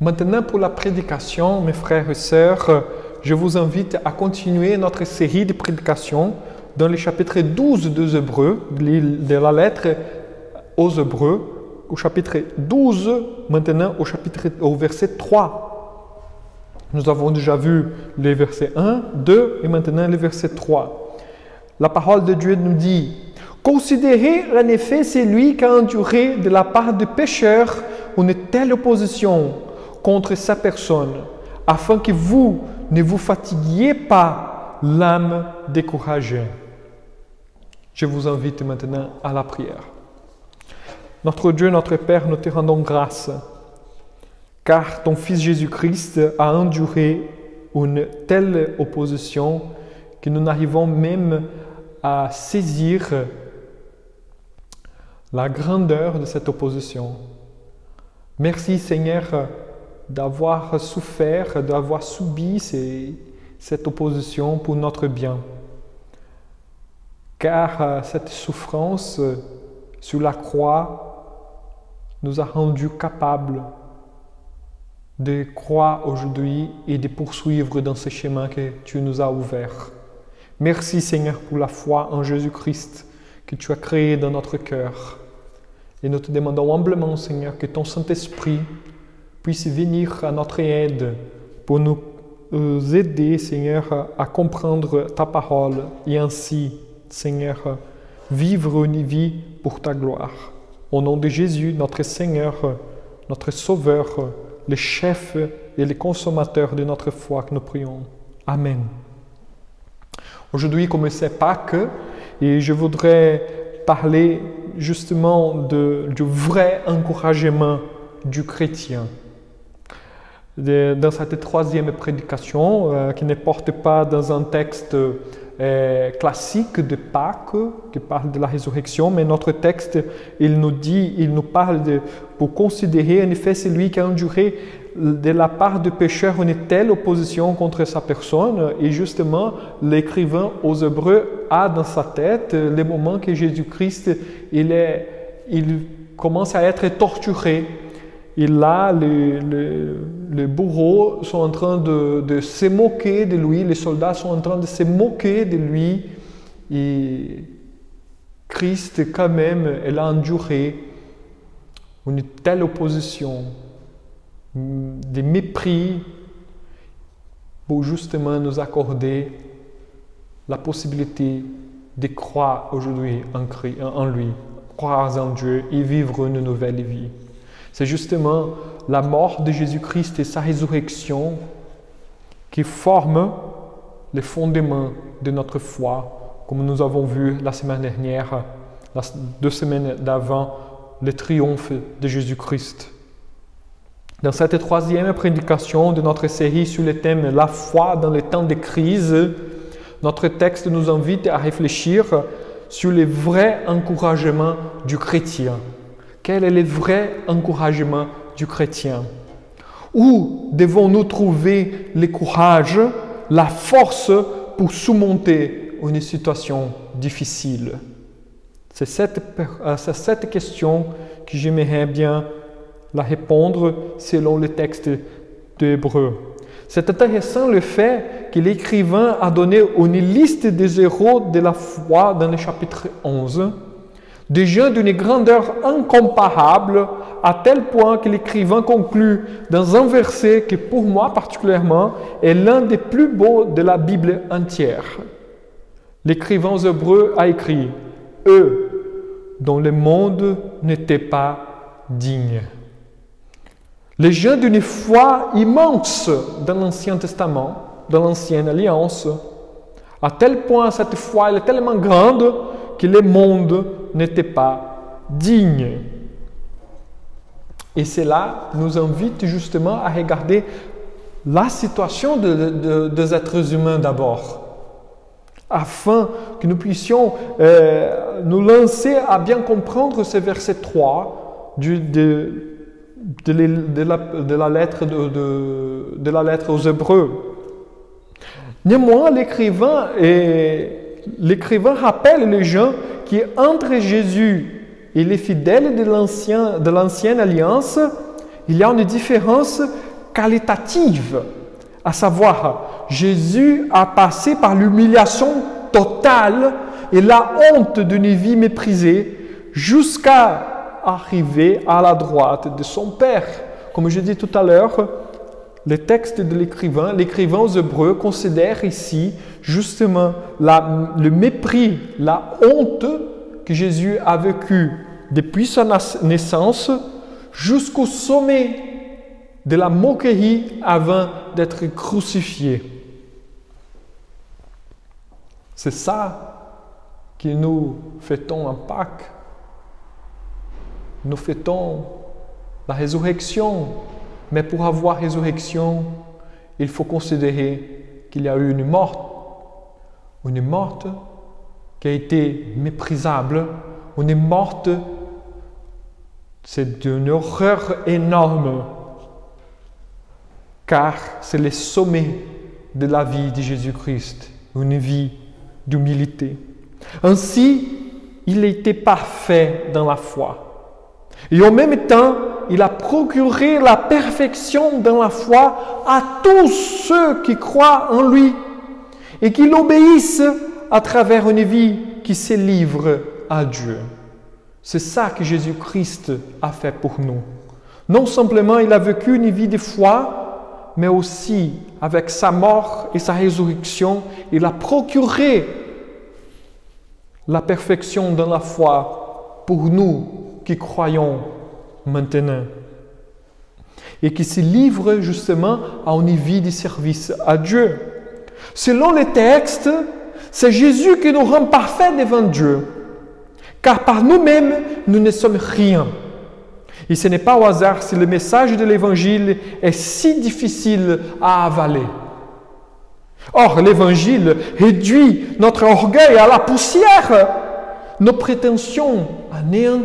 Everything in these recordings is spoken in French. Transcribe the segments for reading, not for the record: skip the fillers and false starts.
Maintenant, pour la prédication, mes frères et sœurs, je vous invite à continuer notre série de prédications dans le chapitre 12 des Hébreux, de la lettre aux Hébreux, au chapitre 12, maintenant au verset 3. Nous avons déjà vu les versets 1, 2 et maintenant le verset 3. La parole de Dieu nous dit: « Considérez en effet celui qui a enduré de la part de pécheurs une telle opposition contre sa personne, afin que vous ne vous fatiguiez pas l'âme découragée. » Je vous invite maintenant à la prière. Notre Dieu, notre Père, nous te rendons grâce, car ton Fils Jésus-Christ a enduré une telle opposition que nous n'arrivons même à saisir la grandeur de cette opposition. Merci Seigneur d'avoir souffert, d'avoir subi cette opposition pour notre bien. Car cette souffrance sur la croix nous a rendus capables de croire aujourd'hui et de poursuivre dans ce chemin que tu nous as ouvert. Merci Seigneur pour la foi en Jésus-Christ que tu as créé dans notre cœur. Et nous te demandons humblement Seigneur que ton Saint-Esprit puisse venir à notre aide pour nous aider, Seigneur, à comprendre ta parole et ainsi, Seigneur, vivre une vie pour ta gloire. Au nom de Jésus, notre Seigneur, notre Sauveur, le chef et le consommateur de notre foi que nous prions. Amen. Aujourd'hui, comme c'est Pâques, et je voudrais parler justement du vrai encouragement du chrétien. Dans cette troisième prédication, qui ne porte pas dans un texte classique de Pâques, qui parle de la résurrection, mais notre texte, il nous parle pour considérer en effet celui qui a enduré de la part de pécheurs une telle opposition contre sa personne, et justement l'écrivain aux Hébreux a dans sa tête le moment que Jésus-Christ il commence à être torturé. Et là, les bourreaux sont en train de se moquer de lui, les soldats sont en train de se moquer de lui. Et Christ, quand même, il a enduré une telle opposition, des mépris, pour justement nous accorder la possibilité de croire aujourd'hui en lui, croire en Dieu et vivre une nouvelle vie. C'est justement la mort de Jésus-Christ et sa résurrection qui forment les fondements de notre foi, comme nous avons vu la semaine dernière, 2 semaines d'avant, le triomphe de Jésus-Christ. Dans cette troisième prédication de notre série sur le thème « La foi dans les temps de crise », notre texte nous invite à réfléchir sur les vrais encouragements du chrétien. Quel est le vrai encouragement du chrétien? Où devons-nous trouver le courage, la force pour surmonter une situation difficile? C'est cette question que j'aimerais bien la répondre selon le texte d'Hébreux. C'est intéressant le fait que l'écrivain a donné une liste des héros de la foi dans le chapitre 11, des gens d'une grandeur incomparable, à tel point que l'écrivain conclut dans un verset qui, pour moi particulièrement, est l'un des plus beaux de la Bible entière. L'écrivain aux Hébreux a écrit « Eux, dont le monde n'était pas digne ». Les gens d'une foi immense dans l'Ancien Testament, dans l'Ancienne Alliance, à tel point cette foi elle est tellement grande que le monde n'était pas digne. Et cela nous invite justement à regarder la situation des êtres humains d'abord, afin que nous puissions nous lancer à bien comprendre ce verset 3 de la lettre aux Hébreux. Néanmoins, l'écrivain rappelle les gens qui, entre Jésus et les fidèles de l'ancienne alliance, il y a une différence qualitative, à savoir, Jésus a passé par l'humiliation totale et la honte d'une vie méprisée jusqu'à arriver à la droite de son Père. Comme je dis tout à l'heure, le texte de l'écrivain aux Hébreux considère ici justement le mépris, la honte que Jésus a vécu depuis sa naissance jusqu'au sommet de la moquerie avant d'être crucifié. C'est ça que nous fêtons en Pâques. Nous fêtons la résurrection. Mais pour avoir résurrection, il faut considérer qu'il y a eu une morte qui a été méprisable, une morte, c'est d'une horreur énorme, car c'est le sommet de la vie de Jésus-Christ, une vie d'humilité. Ainsi, il était parfait dans la foi. Et en même temps, il a procuré la perfection dans la foi à tous ceux qui croient en lui et qui l'obéissent à travers une vie qui se livre à Dieu. C'est ça que Jésus-Christ a fait pour nous. Non simplement il a vécu une vie de foi, mais aussi avec sa mort et sa résurrection, il a procuré la perfection dans la foi pour nous qui croyons maintenant et qui se livrent justement à une vie de service à Dieu. Selon les textes, c'est Jésus qui nous rend parfaits devant Dieu, car par nous-mêmes, nous ne sommes rien. Et ce n'est pas au hasard si le message de l'Évangile est si difficile à avaler. Or, l'Évangile réduit notre orgueil à la poussière, nos prétentions à néant.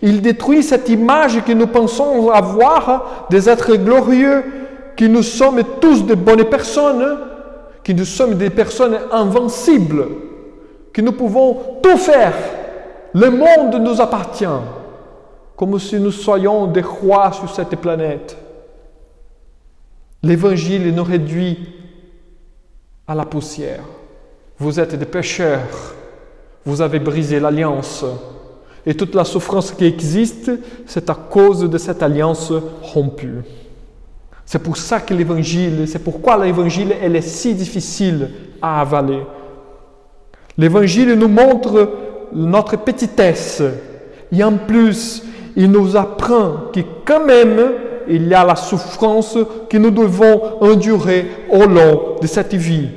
Il détruit cette image que nous pensons avoir des êtres glorieux, que nous sommes tous de bonnes personnes, que nous sommes des personnes invincibles, que nous pouvons tout faire. Le monde nous appartient, comme si nous soyons des rois sur cette planète. L'Évangile nous réduit à la poussière. Vous êtes des pécheurs, vous avez brisé l'alliance. Et toute la souffrance qui existe, c'est à cause de cette alliance rompue. C'est pour ça que l'Évangile, c'est pourquoi l'Évangile, elle est si difficile à avaler. L'Évangile nous montre notre petitesse. Et en plus, il nous apprend que quand même, il y a la souffrance que nous devons endurer au long de cette vie.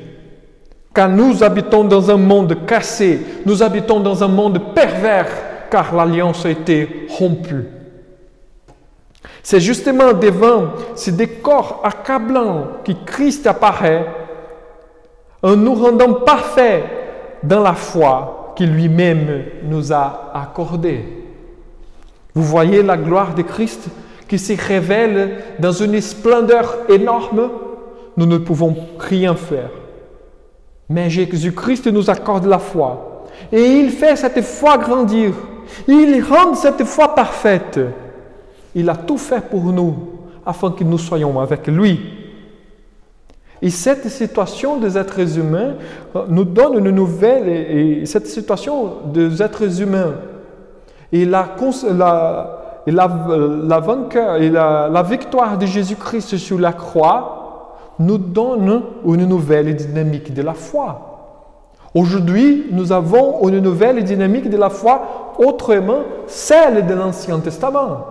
Car nous habitons dans un monde cassé, nous habitons dans un monde pervers, car l'alliance a été rompue. C'est justement devant ce décor accablant que Christ apparaît en nous rendant parfaits dans la foi qu'il lui-même nous a accordée. Vous voyez la gloire de Christ qui se révèle dans une splendeur énorme. Nous ne pouvons rien faire. Mais Jésus-Christ nous accorde la foi. Et il fait cette foi grandir. Il rend cette foi parfaite. Il a tout fait pour nous, afin que nous soyons avec lui. Et cette situation des êtres humains nous donne une nouvelle, et cette situation des êtres humains, et la victoire de Jésus-Christ sur la croix nous donne une nouvelle dynamique de la foi. Aujourd'hui, nous avons une nouvelle dynamique de la foi autrement celle de l'Ancien Testament.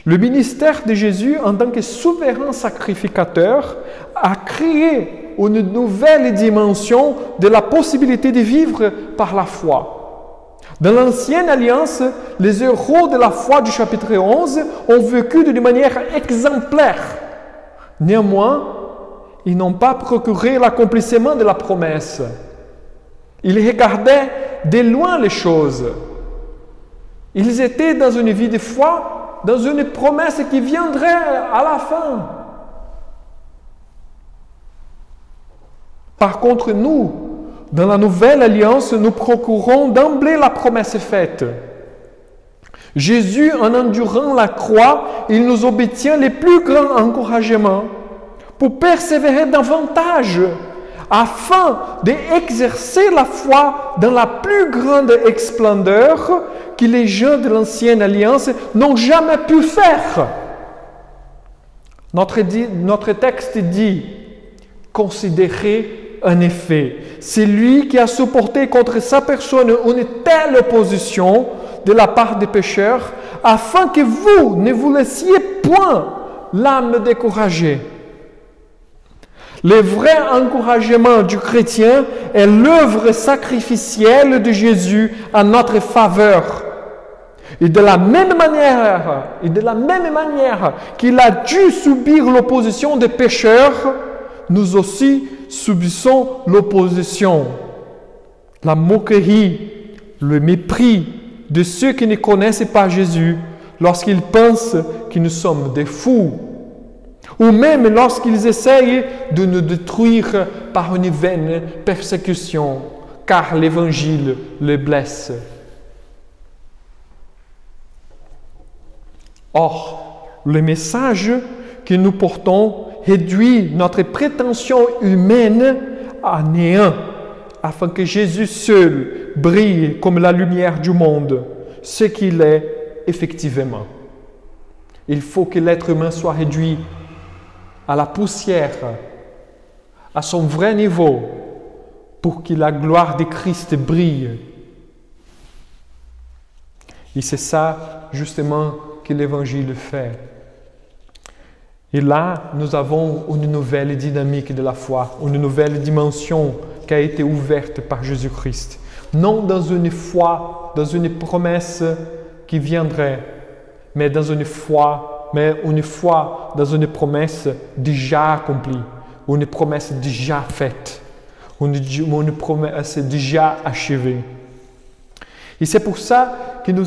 Le ministère de Jésus en tant que souverain sacrificateur a créé une nouvelle dimension de la possibilité de vivre par la foi. Dans l'Ancienne Alliance, les héros de la foi du chapitre 11 ont vécu d'une manière exemplaire. Néanmoins, ils n'ont pas procuré l'accomplissement de la promesse. Ils regardaient de loin les choses. Ils étaient dans une vie de foi, dans une promesse qui viendrait à la fin. Par contre, nous, dans la nouvelle alliance, nous procurons d'emblée la promesse faite. Jésus, en endurant la croix, il nous obtient les plus grands encouragements pour persévérer davantage, afin d'exercer la foi dans la plus grande splendeur que les gens de l'ancienne alliance n'ont jamais pu faire. Notre texte dit, considérez en effet, c'est lui qui a supporté contre sa personne une telle opposition de la part des pécheurs, afin que vous ne vous laissiez point l'âme découragée. Le vrai encouragement du chrétien est l'œuvre sacrificielle de Jésus en notre faveur. Et de la même manière qu'il a dû subir l'opposition des pécheurs, nous aussi subissons l'opposition, la moquerie, le mépris de ceux qui ne connaissent pas Jésus lorsqu'ils pensent que nous sommes des fous, ou même lorsqu'ils essayent de nous détruire par une vaine persécution, car l'Évangile les blesse. Or, le message que nous portons réduit notre prétention humaine à néant, afin que Jésus seul brille comme la lumière du monde, ce qu'il est effectivement. Il faut que l'être humain soit réduit à la poussière, à son vrai niveau, pour que la gloire de Christ brille. Et c'est ça, justement, que l'Évangile fait. Et là, nous avons une nouvelle dynamique de la foi, une nouvelle dimension qui a été ouverte par Jésus-Christ. Non dans une foi, dans une promesse qui viendrait, mais une foi dans une promesse déjà accomplie, une promesse déjà faite, une promesse déjà achevée. Et c'est pour ça que nous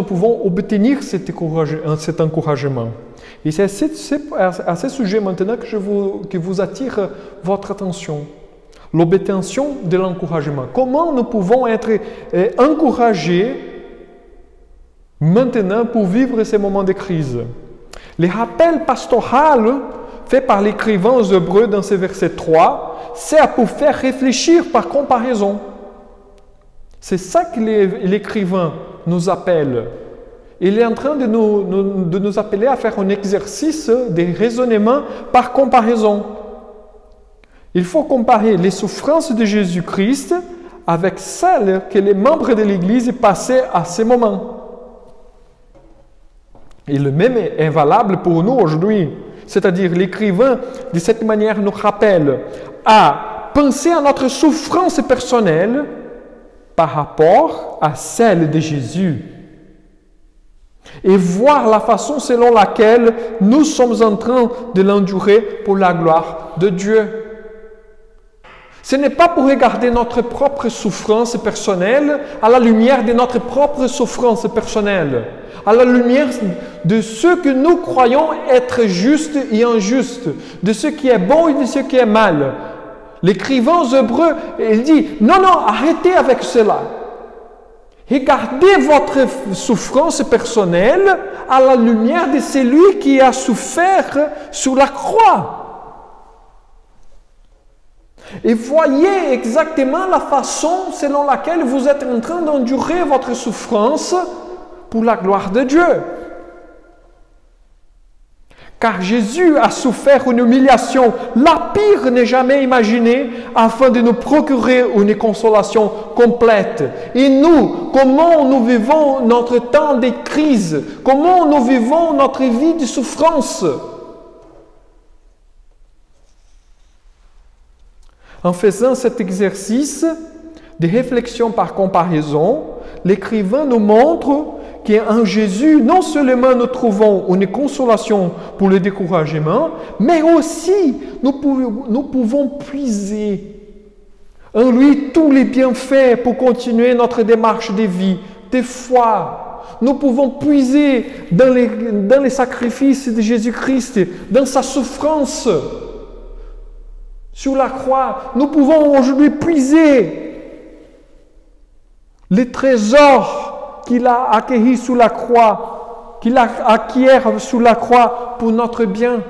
pouvons obtenir cet encouragement. Et c'est à ce sujet maintenant que vous attire votre attention. L'obtention de l'encouragement. Comment nous pouvons être encouragés maintenant pour vivre ces moments de crise? Le rappel pastoral fait par l'écrivain aux Hébreux dans ce verset 3 sert pour faire réfléchir par comparaison. C'est ça que l'écrivain nous appelle. Il est en train de nous appeler à faire un exercice de raisonnement par comparaison. Il faut comparer les souffrances de Jésus-Christ avec celles que les membres de l'Église passaient à ce moment. Et le même est valable pour nous aujourd'hui. C'est-à-dire, l'écrivain, de cette manière, nous rappelle à penser à notre souffrance personnelle par rapport à celle de Jésus. Et voir la façon selon laquelle nous sommes en train de l'endurer pour la gloire de Dieu. Ce n'est pas pour regarder notre propre souffrance personnelle à la lumière de notre propre souffrance personnelle, à la lumière de ce que nous croyons être juste et injuste, de ce qui est bon et de ce qui est mal. L'écrivain aux Hébreux, il dit, non, arrêtez avec cela. Regardez votre souffrance personnelle à la lumière de celui qui a souffert sur la croix. Et voyez exactement la façon selon laquelle vous êtes en train d'endurer votre souffrance pour la gloire de Dieu. Car Jésus a souffert une humiliation, la pire n'est jamais imaginée, afin de nous procurer une consolation complète. Et nous, comment nous vivons notre temps de crise? Comment nous vivons notre vie de souffrance? En faisant cet exercice de réflexion par comparaison, l'écrivain nous montre qu'en Jésus, non seulement nous trouvons une consolation pour le découragement, mais aussi nous pouvons puiser en lui tous les bienfaits pour continuer notre démarche de vie, de foi. Nous pouvons puiser dans les sacrifices de Jésus-Christ, dans sa souffrance sur la croix. Nous pouvons aujourd'hui puiser les trésors qu'il a acquis sous la croix, qu'il a acquiert sous la croix pour notre bien.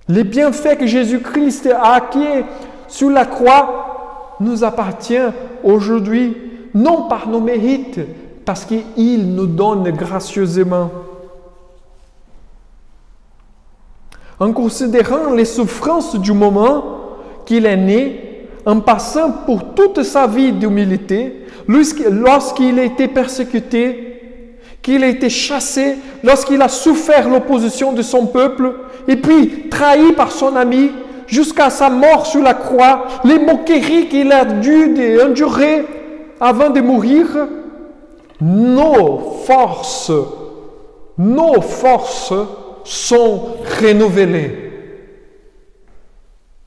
Les bienfaits que Jésus-Christ a acquis sous la croix nous appartiennent aujourd'hui, non par nos mérites, parce qu'il nous donne gracieusement. En considérant les souffrances du moment qu'il est né, en passant pour toute sa vie d'humilité, lorsqu'il a été persécuté, qu'il a été chassé, lorsqu'il a souffert l'opposition de son peuple, et puis trahi par son ami, jusqu'à sa mort sur la croix, les moqueries qu'il a dû endurer avant de mourir, nos forces sont renouvelées.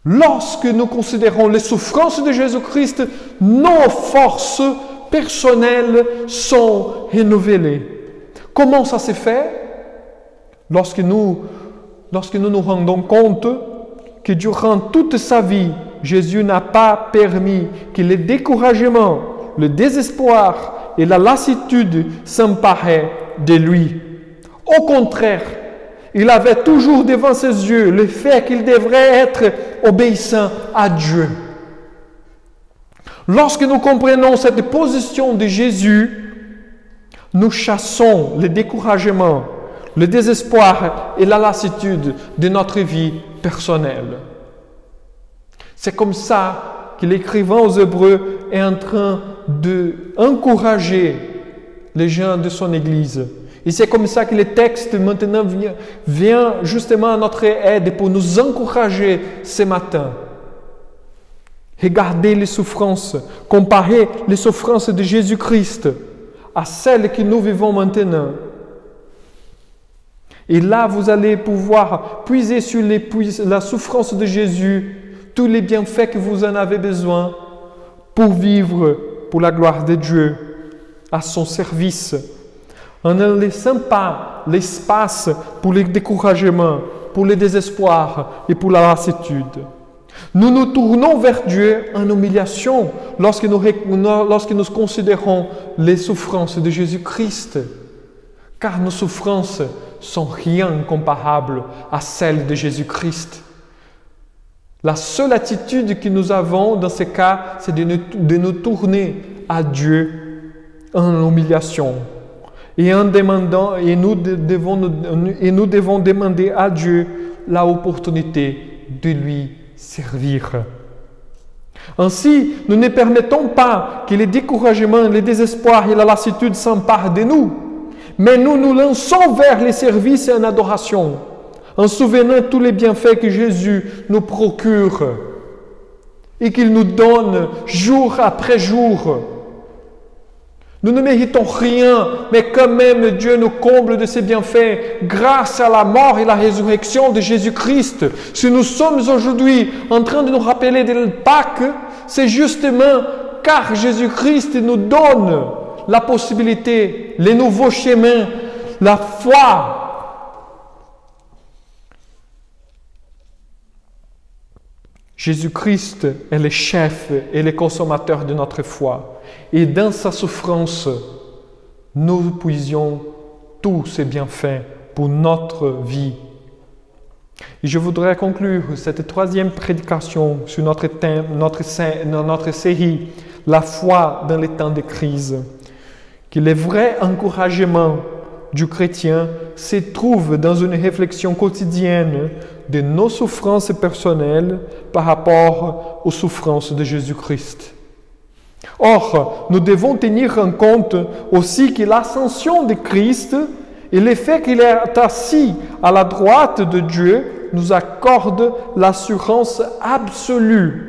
Lorsque nous considérons les souffrances de Jésus-Christ, nos forces personnelles sont renouvelées. Comment ça s'est fait? Lorsque nous nous rendons compte que durant toute sa vie, Jésus n'a pas permis que le découragement, le désespoir et la lassitude s'emparaient de lui. Au contraire, il avait toujours devant ses yeux le fait qu'il devrait être obéissant à Dieu. Lorsque nous comprenons cette position de Jésus, nous chassons le découragement, le désespoir et la lassitude de notre vie personnelle. C'est comme ça que l'écrivain aux Hébreux est en train d'encourager les gens de son Église. Et c'est comme ça que le texte maintenant vient justement à notre aide pour nous encourager ce matin. Regardez les souffrances, comparez les souffrances de Jésus-Christ à celles que nous vivons maintenant. Et là, vous allez pouvoir puiser sur la souffrance de Jésus tous les bienfaits que vous en avez besoin pour vivre pour la gloire de Dieu, à son service, en ne laissant pas l'espace pour le découragement, pour le désespoir et pour la lassitude. Nous nous tournons vers Dieu en humiliation lorsque nous considérons les souffrances de Jésus-Christ, car nos souffrances sont rien comparable à celles de Jésus-Christ. La seule attitude que nous avons dans ces cas, c'est de nous tourner à Dieu en humiliation. Et nous devons demander à Dieu l'opportunité de lui servir. Ainsi, nous ne permettons pas que les découragements, le désespoir et la lassitude s'emparent de nous, mais nous nous lançons vers les services en adoration, en souvenant tous les bienfaits que Jésus nous procure et qu'il nous donne jour après jour. Nous ne méritons rien, mais quand même Dieu nous comble de ses bienfaits grâce à la mort et la résurrection de Jésus-Christ. Si nous sommes aujourd'hui en train de nous rappeler de Pâques, c'est justement car Jésus-Christ nous donne la possibilité, les nouveaux chemins, la foi. Jésus-Christ est le chef et le consommateur de notre foi. Et dans sa souffrance, nous puisions tous ces bienfaits pour notre vie. Et je voudrais conclure cette troisième prédication sur notre thème, notre série, la foi dans les temps de crise. Que le vrai encouragement du chrétien se trouve dans une réflexion quotidienne de nos souffrances personnelles par rapport aux souffrances de Jésus-Christ. Or, nous devons tenir en compte aussi que l'ascension de Christ et le fait qu'il est assis à la droite de Dieu nous accorde l'assurance absolue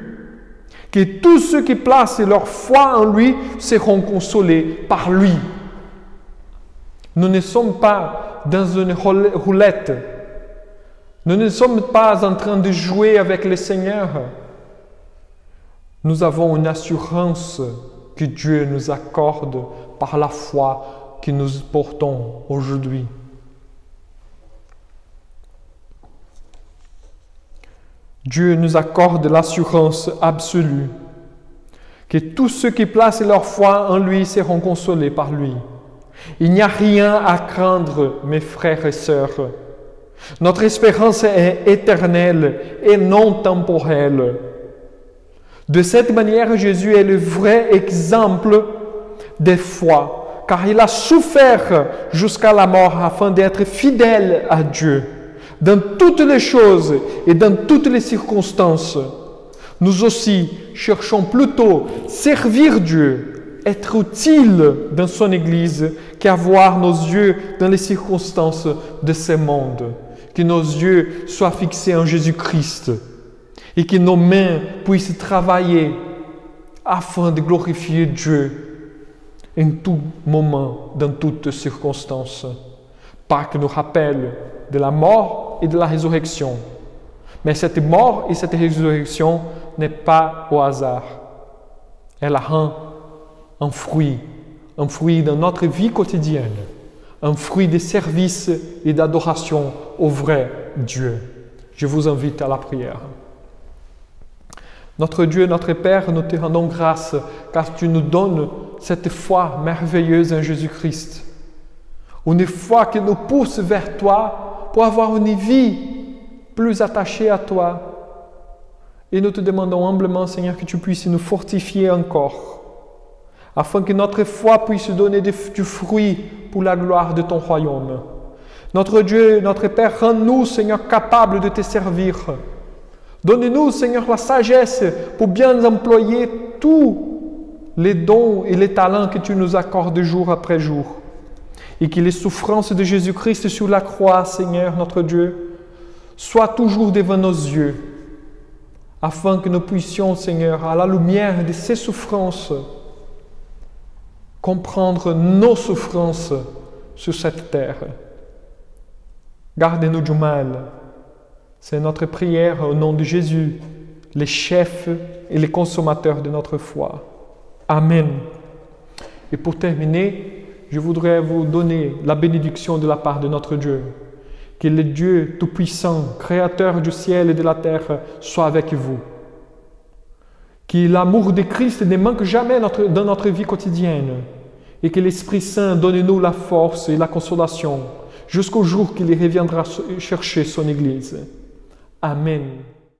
que tous ceux qui placent leur foi en lui seront consolés par lui. Nous ne sommes pas dans une roulette. Nous ne sommes pas en train de jouer avec le Seigneur. Nous avons une assurance que Dieu nous accorde par la foi que nous portons aujourd'hui. Dieu nous accorde l'assurance absolue que tous ceux qui placent leur foi en lui seront consolés par lui. Il n'y a rien à craindre, mes frères et sœurs. Notre espérance est éternelle et non temporelle. De cette manière, Jésus est le vrai exemple de foi, car il a souffert jusqu'à la mort afin d'être fidèle à Dieu. Dans toutes les choses et dans toutes les circonstances, nous aussi cherchons plutôt servir Dieu, être utile dans son Église, qu'avoir nos yeux dans les circonstances de ce monde. Que nos yeux soient fixés en Jésus-Christ et que nos mains puissent travailler afin de glorifier Dieu en tout moment, dans toutes circonstances. Pâques nous rappelle de la mort et de la résurrection. Mais cette mort et cette résurrection n'est pas au hasard. Elle rend un fruit dans notre vie quotidienne, un fruit de service et d'adoration au vrai Dieu. Je vous invite à la prière. Notre Dieu, notre Père, nous te rendons grâce car tu nous donnes cette foi merveilleuse en Jésus-Christ. Une foi qui nous pousse vers toi pour avoir une vie plus attachée à toi. Et nous te demandons humblement, Seigneur, que tu puisses nous fortifier encore, afin que notre foi puisse donner du fruit pour la gloire de ton royaume. Notre Dieu, notre Père, rends-nous, Seigneur, capables de te servir. Donne-nous, Seigneur, la sagesse pour bien employer tous les dons et les talents que tu nous accordes jour après jour. Et que les souffrances de Jésus-Christ sur la croix, Seigneur, notre Dieu, soient toujours devant nos yeux, afin que nous puissions, Seigneur, à la lumière de ces souffrances, comprendre nos souffrances sur cette terre. Garde-nous du mal. C'est notre prière au nom de Jésus, le chef et le consommateur de notre foi. Amen. Et pour terminer, je voudrais vous donner la bénédiction de la part de notre Dieu. Que le Dieu Tout-Puissant, Créateur du ciel et de la terre, soit avec vous. Que l'amour de Christ ne manque jamais dans notre vie quotidienne. Et que l'Esprit Saint donne-nous la force et la consolation jusqu'au jour qu'il reviendra chercher son Église. Amen.